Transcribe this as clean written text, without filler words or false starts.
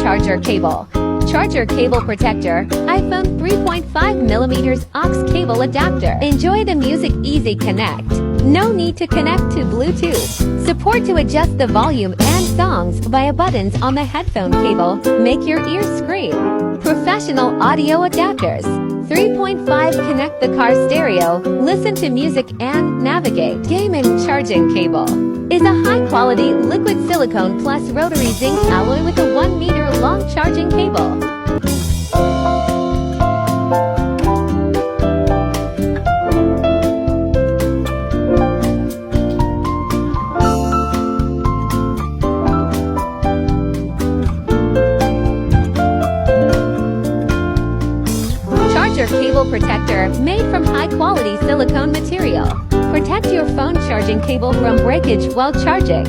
charger cable. Charger cable protector, iPhone 3.5mm aux cable adapter. Enjoy the music easy connect. No need to connect to Bluetooth. Support to adjust the volume and songs via buttons on the headphone cable. Make your ears scream. Professional audio adapters. 3.5 connect the car stereo, listen to music and navigate. Gaming charging cable is a high-quality liquid silicone plus rotary zinc alloy with a 1 meter long charging cable. Charger cable protector made from high-quality silicone material. Protect your phone charging cable from breakage while charging.